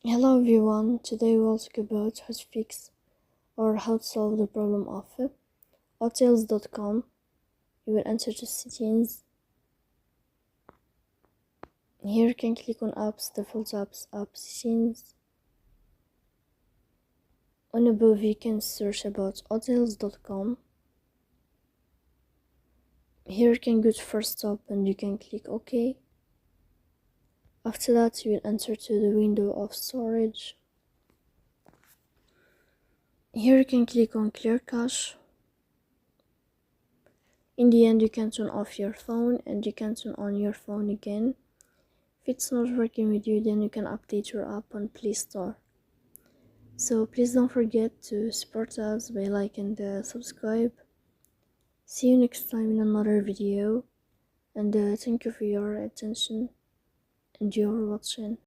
Hello everyone, today we'll talk about how to fix or how to solve the problem of hotels.com. You will enter to settings. Here you can click on apps, default apps, app settings. On above you can search about hotels.com. Here you can go to first stop and you can click OK. After that you will enter to the window of storage. Here you can click on clear cache. In the end you can turn off your phone and you can turn on your phone again. If it's not working with you, then you can update your app on Play Store. So please don't forget to support us by liking and subscribe. See you next time in another video, and thank you for your attention and your watching.